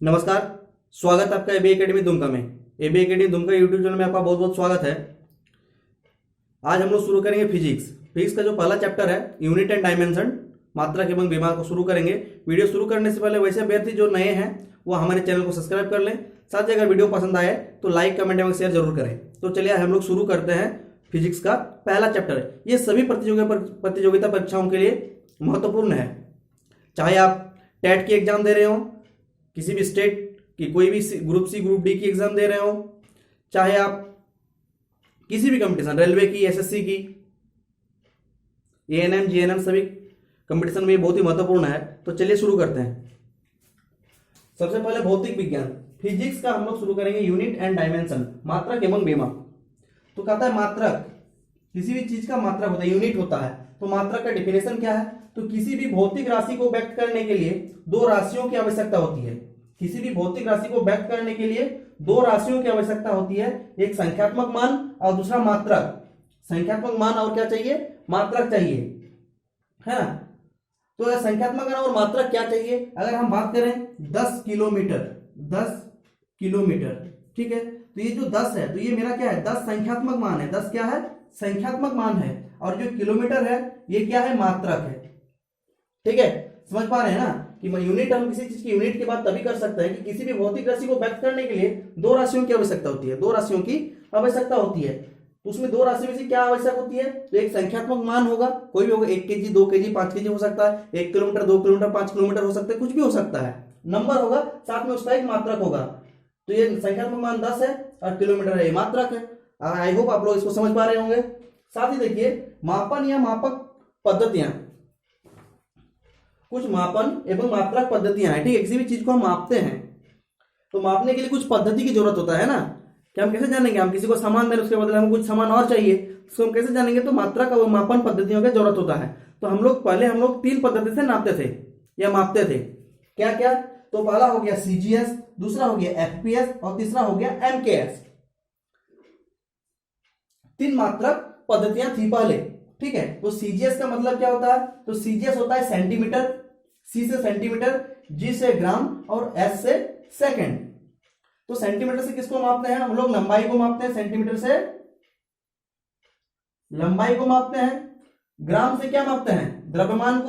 नमस्कार। स्वागत है आपका एबी एकेडमी दुमका में। AB academy Dumka YouTube channel में आपका बहुत बहुत स्वागत है। आज हम लोग शुरू करेंगे फिजिक्स का जो पहला चैप्टर है यूनिट एंड डायमेंशन, मात्रक एवं विमार को शुरू करेंगे। वीडियो शुरू करने से पहले वैसे अभ्यर्थी जो नए हैं वो हमारे चैनल को सब्सक्राइब कर लें। साथ ही अगर वीडियो पसंद आए तो लाइक कमेंट एवं शेयर जरूर करें। तो चलिए हम लोग शुरू करते हैं। फिजिक्स का पहला चैप्टर ये सभी प्रतियोगिता परीक्षाओं के लिए महत्वपूर्ण है। चाहे आप टेट की एग्जाम दे रहे हो, किसी भी स्टेट की कोई भी ग्रुप सी ग्रुप डी की एग्जाम दे रहे हो, चाहे आप किसी भी कंपटीशन रेलवे की, एसएससी की, एएनएम जीएनएम सभी कंपटीशन में ये बहुत ही महत्वपूर्ण है। तो चलिए शुरू करते हैं। सबसे पहले भौतिक विज्ञान फिजिक्स का हम लोग शुरू करेंगे यूनिट एंड डायमेंशन, मात्रक एवं विमा। तो कहता है मात्रक, किसी भी चीज का मात्रक होता है, यूनिट होता है। तो मात्रक का डिफिनेशन क्या है? तो किसी भी भौतिक राशि को व्यक्त करने के लिए दो राशियों की आवश्यकता होती है। किसी भी भौतिक राशि को व्यक्त करने के लिए दो राशियों की आवश्यकता होती है, एक संख्यात्मक मान और दूसरा मात्रक। संख्यात्मक मान और क्या चाहिए? मात्रक चाहिए, है ना। तो संख्यात्मक मान और मात्रक क्या चाहिए? अगर हम बात करें 10 किलोमीटर, ठीक है। तो ये जो 10 है तो ये मेरा क्या है? 10 संख्यात्मक मान है। 10 क्या है? संख्यात्मक मान है। और जो किलोमीटर है ये क्या है? मात्रक है। ठीक है, समझ पा रहे हैं ना कि यूनिट, हम किसी चीज की यूनिट की बात तभी कर सकते हैं कि किसी भी भौतिक राशि को व्यक्त करने के लिए दो राशियों की आवश्यकता होती है। दो राशियों की आवश्यकता होती है। तो उसमें दो राशि में से क्या आवश्यक होती है? तो एक संख्यात्मक मान होगा, कोई भी होगा, 1 केजी, 2 केजी, 5 केजी हो सकता है, 1 किलोमीटर, 2 किलोमीटर, 5 किलोमीटर हो सकता है, कुछ भी हो सकता है। नंबर होगा, साथ में उसका एक मात्रक होगा। तो ये संख्यात्मक मान 10 है और किलोमीटर है, ये मात्रक है। आई होप आप लोग इसको समझ पा रहे होंगे। साथ ही देखिए मापन या मापक पद्धतियां, कुछ मापन एवं मात्रक पद्धतियां हैं। ठीक है, किसी भी चीज को हम मापते हैं तो मापने के लिए कुछ पद्धति की जरूरत होता है ना। कि हम कैसे जानेंगे? हम किसी को सामान दें, उसके बदले हमको कुछ सामान और चाहिए, उसको हम कैसे जानेंगे? तो मात्रक और मापन पद्धतियों की जरूरत होता है। तो हम लोग 3 पद्धति से नापते थे या मापते थे। क्या क्या? तो पहला हो गया सीजीएस, दूसरा हो गया एफपीएस और तीसरा हो गया एमकेएस। 3 मात्रक पद्धतियां थी पहले। ठीक है, तो सीजीएस का मतलब क्या होता है? तो सीजीएस होता है सेंटीमीटर, सी से सेंटीमीटर, जी से ग्राम और एस से सेकंड। तो सेंटीमीटर से किसको मापते हैं? हम लोग लंबाई को मापते हैं। सेंटीमीटर से लंबाई को मापते हैं। ग्राम से क्या मापते हैं? द्रव्यमान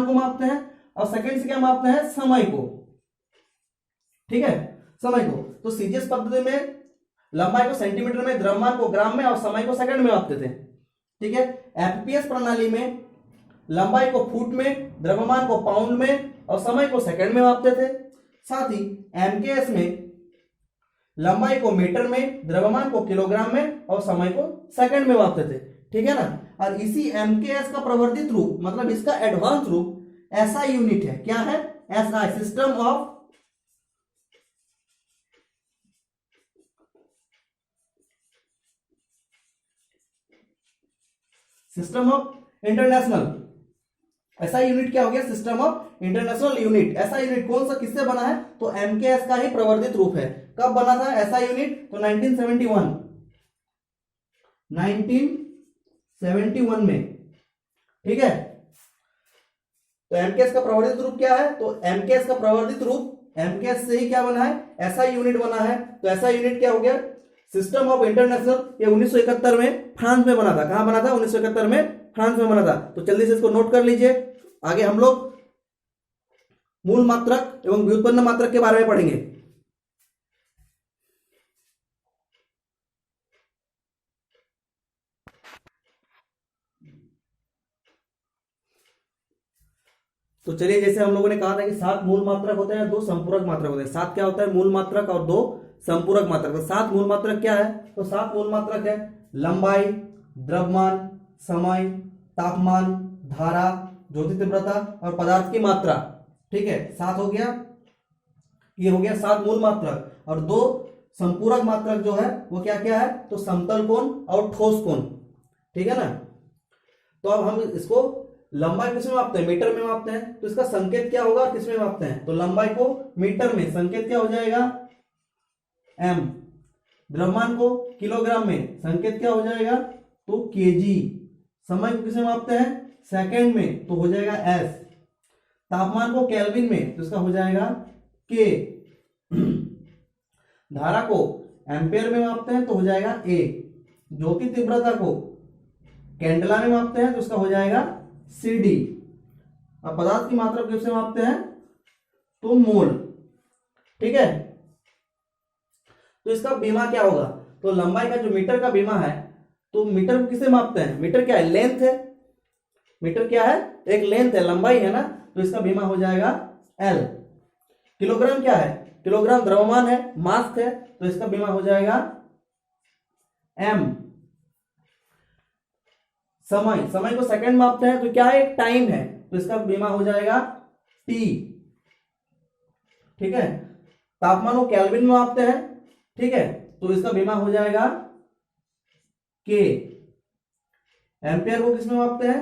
को मापते हैं। और सेकंड से क्या मापते हैं? समय को। ठीक है, समय को। तो सीजीएस पद्धति में लंबाई को सेंटीमीटर में, द्रव्यमान को ग्राम में और समय को सेकंड में मापते थे। ठीक है, एफपीएस प्रणाली में लंबाई को फुट में, द्रव्यमान को पाउंड में और समय को सेकंड में मापते थे। साथ ही एमकेएस में लंबाई को मीटर में, द्रव्यमान को किलोग्राम में और समय को सेकंड में मापते थे। ठीक है ना। और इसी एमकेएस का प्रवर्धित रूप, मतलब इसका एडवांस रूप एसआई यूनिट है। क्या है? SI, system of international. ऐसा यूनिट क्या हो गया? System of international unit. ऐसा यूनिट कौन सा, किससे बना है? तो एमकेएस का ही प्रवर्धित रूप है। कब बना था ऐसा यूनिट? तो 1971 में। ठीक है, तो एमकेएस का प्रवर्धित रूप क्या है? तो एमकेएस का प्रवर्धित रूप, एमकेएस से ही क्या बना है? ऐसा यूनिट बना है। तो ऐसा यूनिट क्या हो गया? System of international. ये 1971 में फ्रांस में बना था। कहां बना था? 1971 में फ्रांस में बना था। तो जल्दी से इसको नोट कर लीजिए। आगे हम लोग मूल मात्रक एवं व्युत्पन्न मात्रक के बारे में पढ़ेंगे। तो चलिए, जैसे हम लोगों ने कहा था कि 7 मूल मात्रक होते हैं, 2 संपूरक मात्रक होते हैं। 7 क्या होता है? मूल मात्रक और 2 संपूरक मात्रक। तो 7 मूल मात्रक क्या है? तो 7 मूल मात्रक है लंबाई, द्रव्यमान, समय, तापमान, धारा, ज्योति तीव्रता और पदार्थ की मात्रा। ठीक है, 7 हो गया। ये हो गया 7 मूल मात्रक। और 2 संपूरक मात्रक जो है वो क्या क्या है? तो समतल कोण और ठोस कोण। ठीक है ना। तो अब हम इसको लंबाई किसमें मापते हैं? मीटर में मापते हैं। तो इसका संकेत क्या होगा? किसमें मापते हैं? तो लंबाई को मीटर में, संकेत क्या हो जाएगा? एम। द्रव्यमान को किलोग्राम में, संकेत क्या हो जाएगा? तो केजी। समय को किसमें मापते हैं? सेकंड में, तो हो जाएगा एस। तापमान को केल्विन में तो इसका हो जाएगा के। धारा को एम्पेयर में मापते हैं तो हो जाएगा ए। ज्योति तीव्रता को कैंडला में मापते हैं तो उसका हो जाएगा CD। अब पदार्थ की मात्रा को किससे मापते हैं तो मोल। ठीक है, तो इसका बीमा क्या होगा, तो लंबाई का जो मीटर का बीमा है, तो मीटर को किसे मापते हैं, मीटर क्या है, लेंथ है। मीटर क्या है, एक लेंथ है, लंबाई है ना, तो इसका बीमा हो जाएगा L। किलोग्राम क्या है, किलोग्राम द्रव्यमान है, मास है, तो इसका बीमा हो जाएगा M। समय, समय को सेकंड मापते हैं तो क्या है, एक टाइम है, तो इसका बीमा हो जाएगा T। ठीक है, तापमान को केल्विन में मापते हैं, ठीक है, तो इसका बीमा हो जाएगा K। एम्पियर को किसमें मापते हैं,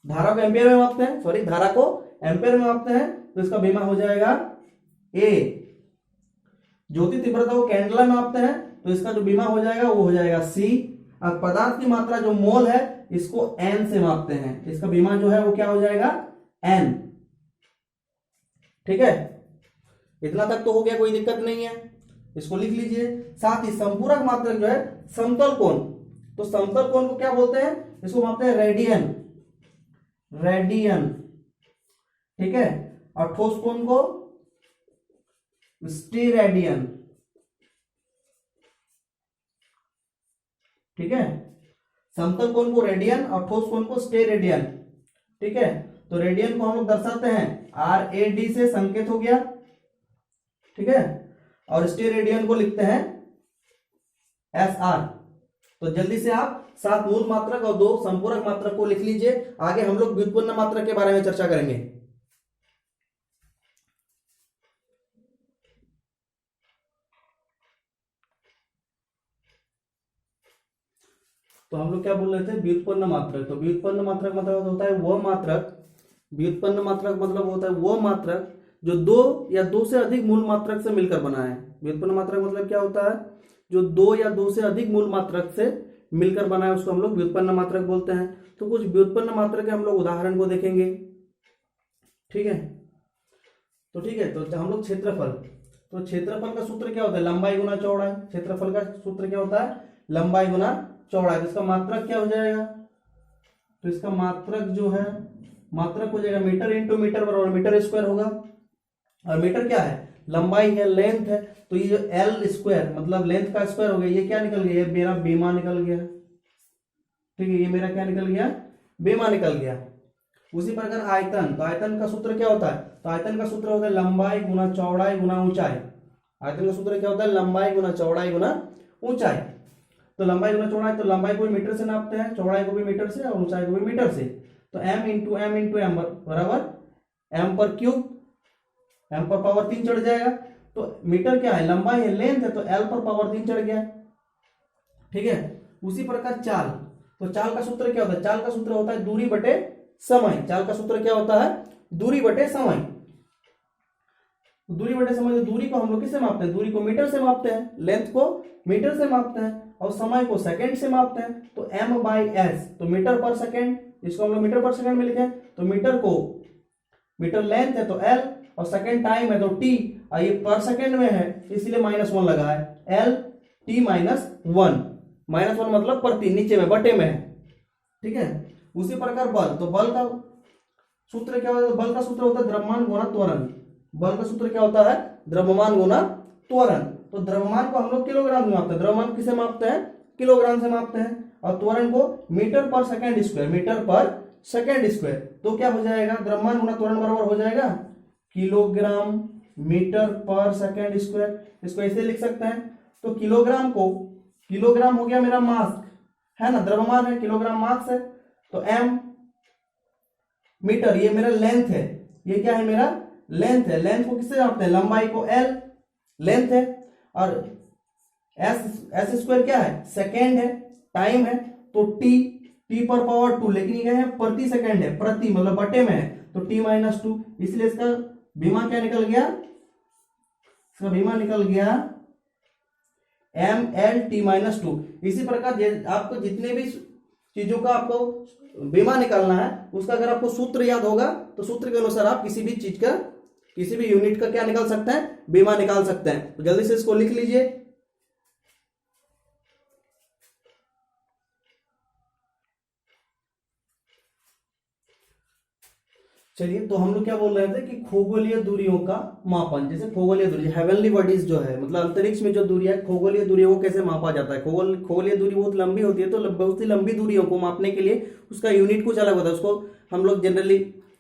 धारा को एम्पियर में मापते हैं, सॉरी धारा को एम्पियर में मापते हैं, तो इसका बीमा हो जाएगा A। ज्योति तीव्रता को कैंडला में मापते हैं तो इसका जो बीमा हो जाएगा वो हो जाएगा C। अब पदार्थ की मात्रा जो मोल है इसको N से मापते हैं, इसका बीमा जो है वो क्या हो जाएगा N। ठीक है, इतना तक तो हो गया, कोई दिक्कत नहीं है, इसको लिख लीजिए। साथ ही संपूरक मात्रक जो है समतल कोण, तो समतल कोण को क्या बोलते हैं, इसको मापते हैं रेडियन, रेडियन। ठीक है, और ठोस कोण को स्टीरेडियन। ठीक है, समतल कोण को रेडियन और ठोस कोण को स्टेरेडियन। ठीक है, तो रेडियन को हम लोग दर्शाते हैं RAD से, संकेत हो गया। ठीक है, और स्टेरेडियन को लिखते हैं SR। तो जल्दी से आप 7 मूल मात्रक और 2 संपूरक मात्रक को लिख लीजिए। आगे हम लोग व्युत्पन्न मात्रक के बारे में चर्चा करेंगे। तो हम लोग क्या बोल रहे थे, व्युत्पन्न मात्रक। तो व्युत्पन्न मात्रक मतलब होता है वो मात्रक, व्युत्पन्न मात्रक मतलब होता है वो मात्रक जो 2 या 2 से अधिक मूल मात्रक से मिलकर बना है। व्युत्पन्न मात्रक मतलब क्या होता है, जो 2 या 2 से अधिक मूल मात्रक से मिलकर बना है उसको हम लोग व्युत्पन्न मात्रक बोलते हैं। तो कुछ व्युत्पन्न मात्रक के हम लोग उदाहरण को देखेंगे। ठीक है, तो ठीक है, तो हम लोग क्षेत्रफल, तो क्षेत्रफल का सूत्र क्या होता है, लंबाई गुना चौड़ाई। क्षेत्रफल का सूत्र क्या होता है, लंबाई गुना चौड़ाई। तो इसका मात्रक क्या हो जाएगा, तो इसका मात्रक जो है, मात्रक हो जाएगा मीटर इंटू मीटर बराबर मीटर स्क्वायर होगा। और मीटर क्या है, लंबाई है, लेंथ है, तो ये जो L स्क्वायर मतलब लेंथ का स्क्वायर हो गया, ये क्या निकल गया, ये मेरा बीमा निकल गया। ठीक है, ये मेरा क्या निकल गया, बीमा निकल गया। उसी प्रकार आयतन, तो आयतन का सूत्र क्या होता है, तो आयतन का सूत्र होता है लंबाई गुना चौड़ाई गुना ऊंचाई। आयतन का सूत्र क्या होता है, लंबाई गुना चौड़ाई गुना ऊंचाई। तो लंबाई गुना चौड़ाई, तो लंबाई को भी मीटर से नापते हैं, चौड़ाई को भी मीटर से और ऊंचाई को भी मीटर से। तो m इंटू एम बराबर m पर क्यूब, m पर पावर 3 चढ़ जाएगा। तो मीटर क्या है, लंबाई है, लेंथ है, तो l पर पावर 3 चढ़ गया। ठीक है, उसी प्रकार चाल, तो चाल का सूत्र क्या होता है, चाल का सूत्र होता है दूरी बटे समय। चाल का सूत्र क्या होता है, दूरी बटे समय। दूरी बटे समय, दूरी को हम लोग किससे मापते हैं, दूरी को मीटर से मापते हैं, लेंथ को मीटर से मापते हैं और समय को सेकंड से मापते हैं। तो m/s, तो मीटर पर सेकंड, इसको हम लोग मीटर पर सेकंड में लिखें। तो मीटर को, मीटर लेंथ है तो L और सेकंड टाइम है तो T, और ये पर सेकंड में है इसलिए -1 लगा है, L T -1। -1 मतलब प्रति, नीचे में बटे में है। ठीक है, उसी प्रकार बल, तो बल का सूत्र क्या होता है, बल का सूत्र होता है द्रव्यमान गुना त्वरण। बल का सूत्र क्या होता है, द्रव्यमान गुना त्वरण। तो द्रव्यमान को हम लोग किलोग्राम में मापते हैं, द्रव्यमान किसे मापते हैं, किलोग्राम से मापते हैं, और त्वरण को मीटर पर सेकंड स्क्वायर, मीटर पर सेकंड स्क्वायर। तो क्या हो जाएगा, द्रव्यमान गुना त्वरण बराबर हो जाएगा किलोग्राम मीटर पर सेकंड स्क्वायर। इसको ऐसे लिख सकते हैं। तो किलोग्राम को, किलोग्राम हो गया मेरा मास है ना, द्रव्यमान है, किलोग्राम मास है। तो m मीटर, ये मेरा लेंथ है, ये क्या है मेरा लेंथ है। लेंथ को किससे मापते हैं, लंबाई को L लेंथ है, और s स्क्वायर क्या है, सेकेंड है, टाइम है, तो t पर पावर 2, लेकिन ये है प्रति सेकंड है, प्रति मतलब बटे में है, तो t -2, इसलिए इसका बीमा क्या निकल गया, इसका बीमा निकल गया mL t -2। इसी प्रकार आपको जितने भी चीजों का आपको बीमा निकालना है, उसका अगर आपको सूत्र याद होगा तो सूत्र के अनुसार आप किसी भी चीज का, किसी भी यूनिट का क्या निकाल सकते हैं, बीमा निकाल सकते हैं। तो जल्दी से इसको लिख लीजिए। चलिए, तो हम लोग क्या बोल रहे थे कि खगोलीय दूरियों का मापन, जैसे खगोलीय दूरी हेवनली बॉडीज जो है, मतलब अंतरिक्ष में जो दूरी है, खगोलीय दूरियों को कैसे मापा जाता है। खगोलीय दूरी बहुत लंबी होती है, तो बहुत ही लंबी दूरियों को मापने के लिए उसका यूनिट कुछ अलग होता है। उसको हम लोग जनरली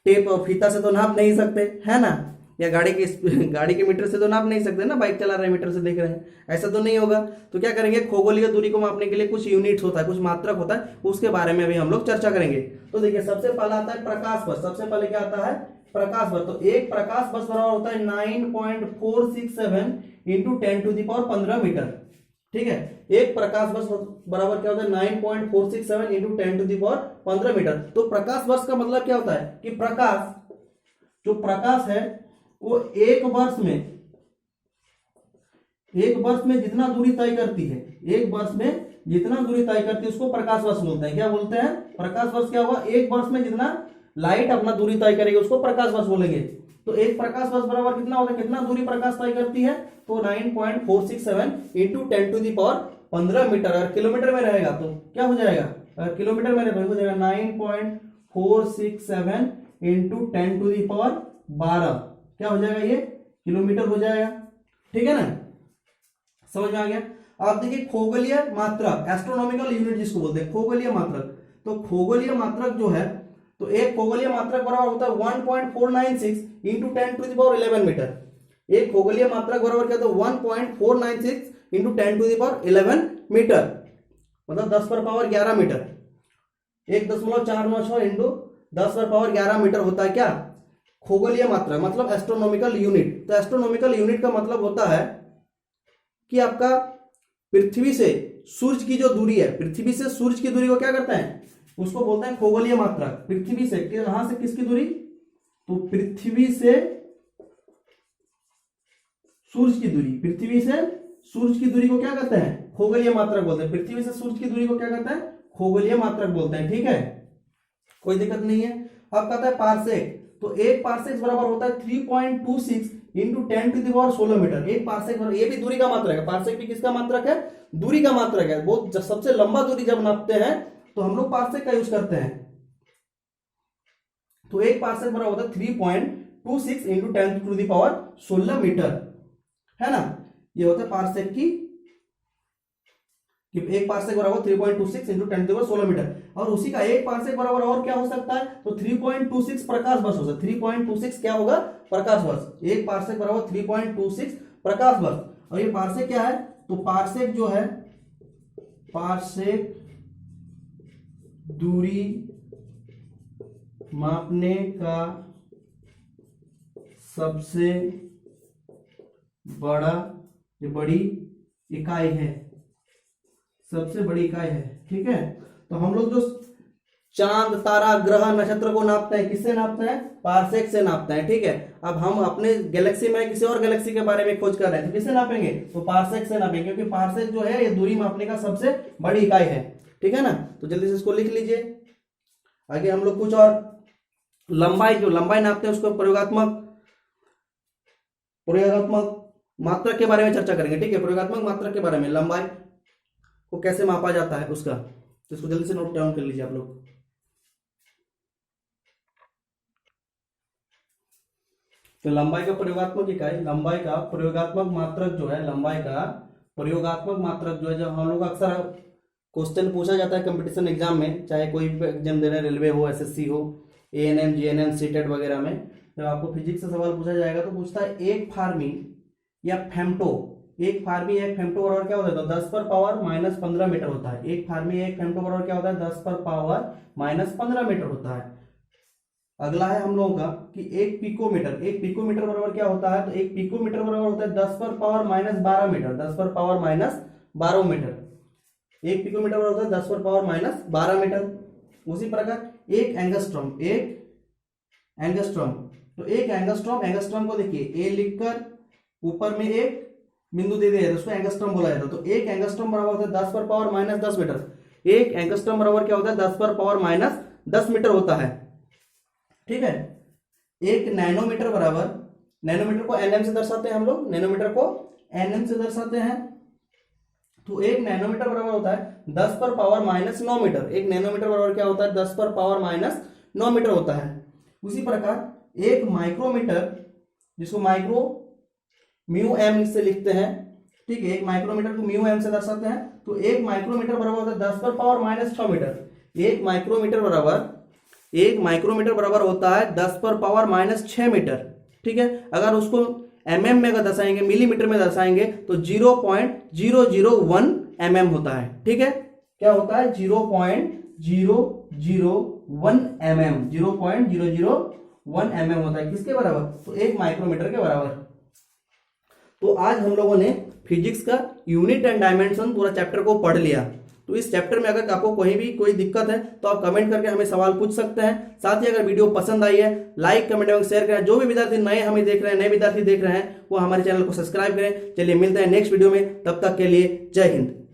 टेप और फीता से तो नाप नहीं सकते, है ना, या गाड़ी के मीटर से तो नाप नहीं सकते ना, बाइक चला रहे हैं मीटर से देख रहे हैं, ऐसा तो नहीं होगा। तो क्या करेंगे, खगोलीय दूरी को मापने के लिए कुछ यूनिट्स होता है, कुछ मात्रक होता है, उसके बारे में भी हम लोग चर्चा करेंगे। तो देखिए, सबसे पहला आता है प्रकाश वर्ष। सबसे पहले क्या आता है, प्रकाश वर्ष। तो एक प्रकाश वर्ष बराबर होता है 9.467 इंटू 10⁻15 मीटर। ठीक है, एक प्रकाश वर्ष बराबर क्या होता है, 9.467 इंटू 10⁻15 मीटर। तो प्रकाश वर्ष का मतलब क्या होता है कि प्रकाश, जो प्रकाश है वो एक वर्ष में जितना दूरी तय करती है, एक वर्ष में जितना दूरी तय करती है उसको प्रकाश वर्ष बोलते हैं। क्या बोलते हैं, प्रकाश वर्ष। क्या हुआ, एक वर्ष में जितना लाइट अपना दूरी तय करेगी उसको प्रकाश वर्ष बोलेंगे। तो एक प्रकाश वर्ष बराबर कितना होता है, कितना दूरी प्रकाश तय करती है, तो 9.467 इंटू 10⁻15 मीटर। अगर किलोमीटर में रहेगा तो क्या हो जाएगा, अगर किलोमीटर में रहेगा तो हो जाएगा 9.467 इंटू 10⁻12, क्या हो जाएगा, ये किलोमीटर हो जाएगा। ठीक है ना, समझ में आ गया। आप देखिए, खगोलीय मात्रक, एस्ट्रोनॉमिकल यूनिट जिसको बोलते हैं, खगोलीय मात्रक। तो खगोलीय मात्रक जो है, तो एक खगोलीय मात्रक बराबर होता है 1.496 इंटू 10⁻11 मीटर। एक खगोलीय मात्रक बराबर क्या होता है, 1.496 इंटू 10⁻11 मीटर, मतलब 10⁻11 मीटर। 1.496 इंटू 10⁻11 मीटर होता है क्या, खगोलीय मात्रक, मतलब एस्ट्रोनॉमिकल यूनिट। तो एस्ट्रोनॉमिकल यूनिट का मतलब होता है कि आपका पृथ्वी से सूर्य की जो दूरी है, पृथ्वी से सूर्य की दूरी को क्या करते हैं, उसको बोलते हैं खगोलीय मात्रक। पृथ्वी से, कहां से किसकी दूरी, तो पृथ्वी से सूर्य की दूरी, पृथ्वी से सूर्य की दूरी को क्या कहते हैं, खगोलीय मात्रक बोलते हैं। पृथ्वी से सूर्य की दूरी को क्या कहते हैं, खगोलीय मात्रक बोलते हैं। ठीक है, कोई दिक्कत नहीं है। अब कहता है पारसेक। तो एक पारसेक बराबर होता है 3.26 इंटू 10⁻16 मीटर। एक पारसेक, ये भी दूरी का मात्रक है। पारसेक भी किसका मात्रक है, दूरी का मात्रक है। वो सबसे लंबा दूरी जब नापते हैं तो हम लोग पारसेक का यूज करते हैं। तो एक पारसेक बराबर होता है 3.26 इंटू 10⁻16 मीटर, है ना। ये होता है पारसेक की, एक पारसेक बराबर 3.26 इंटू 10⁻16 मीटर। और उसी का एक पारसेक बराबर और क्या हो सकता है, तो 3.26 प्रकाश वर्ष हो सकता है। 3.26 क्या होगा, प्रकाश वर्ष। एक पारसेक बराबर 3.26 प्रकाश वर्ष। और ये पारसेक क्या है, तो पारसेक जो है, पारसेक दूरी मापने का सबसे बड़ी इकाई है, सबसे बड़ी इकाई है। ठीक है, तो हम लोग जो चांद, तारा, ग्रह, नक्षत्र को नापते हैं, किससे नापते हैं, पारसेक से नापते हैं। ठीक है, अब हम अपने गैलेक्सी में किसी और गैलेक्सी के बारे में खोज कर रहे हैं, तो किससे नापेंगे, तो पारसेक से नापेंगे, क्योंकि पारसेक जो है ये दूरी मापने का सबसे बड़ी इकाई है। ठीक है ना, तो जल्दी से इसको लिख लीजिए। आगे हम लोग कुछ और लंबाई, जो लंबाई नापते हैं उसको प्रयोगात्मक मात्रक के बारे में चर्चा करेंगे। ठीक है, प्रयोगात्मक मात्रक के बारे में, लंबाई को कैसे मापा जाता है उसका, तो इसको जल्दी से नोट डाउन कर लीजिए आप लोग। तो लंबाई का प्रयोगात्मक इकाई, लंबाई का प्रयोगात्मक मात्रक जो है, लंबाई का प्रयोगात्मक मात्रक जो है, जब हम लोग अक्सर क्वेश्चन पूछा जाता है कंपटीशन एग्जाम में, चाहे कोई भी एग्जाम दे रहे, रेलवे हो, एसएससी हो, एएनएम, जीएनएम, सीटेट वगैरह में, जब आपको फिजिक्स से सवाल पूछा जाएगा तो पूछता है एक फार्मी या फेम्टो, एक फार्मी एक फेम्टो बराबर क्या होता है, तो 10⁻−15 मीटर होता है। एक फार्मी एक फेम्टो बराबर क्या होता है, 10⁻−15 मीटर होता है। अगला है हम लोगों का कि एक पिकोमीटर, एक पिकोमीटर बराबर क्या होता है, तो एक पिकोमीटर बराबर होता है 10⁻−12 मीटर, 10⁻−12 मीटर। एक पिकोमीटर बराबर होता है 10⁻−12 मीटर। उसी प्रकार एक एंगस्ट्रॉम, तो एक एंगस्ट्रॉम को देखिए, ए लिखकर ऊपर में एक बिंदु दे दिया, उसको एंगस्ट्रॉम बोला जाता है। तो एक एंगस्ट्रॉम बराबर होता है 10⁻−10 मीटर। एक एंगस्ट्रम बराबर क्या होता है 10 पर पावर माइनस 10 मीटर होता है। ठीक है, एक नैनोमीटर बराबर, नैनोमीटर को एनएम से दर्शाते हैं हम लोग, नैनोमीटर को एनएम से दर्शाते हैं। तो एक नैनोमीटर बराबर होता है 10 पर पावर माइनस 9 मीटर। एक नैनोमीटर बराबर क्या होता है 10 पर पावर माइनस 9 मीटर होता है। उसी प्रकार एक माइक्रोमीटर, जिसको माइक्रो म्यू एम से लिखते हैं, ठीक है, एक माइक्रोमीटर को म्यू एम से दर्शाते हैं। तो एक माइक्रोमीटर बराबर होता है 10 पर पावर माइनस 6 मीटर। एक माइक्रोमीटर बराबर होता है 10 पर पावर माइनस 6 मीटर। ठीक है, अगर उसको एमएम में अगर दर्शाएंगे, मिलीमीटर में दर्शाएंगे तो 0.001 mm होता है। ठीक है, क्या होता है 0.001 mm, 0.001 mm होता है। किसके बराबर? तो एक माइक्रोमीटर के बराबर। तो आज हम लोगों ने फिजिक्स का यूनिट एंड डायमेंशन पूरा चैप्टर को पढ़ लिया। तो इस चैप्टर में अगर आपको कोई दिक्कत है तो आप कमेंट करके हमें सवाल पूछ सकते हैं। साथ ही अगर वीडियो पसंद आई है, लाइक कमेंट एवं शेयर करें। जो भी विद्यार्थी नए हमें देख रहे हैं, नए विद्यार्थी देख रहे हैं, वो हमारे चैनल को सब्सक्राइब करें। चलिए मिलते हैं नेक्स्ट वीडियो में, तब तक के लिए जय हिंद।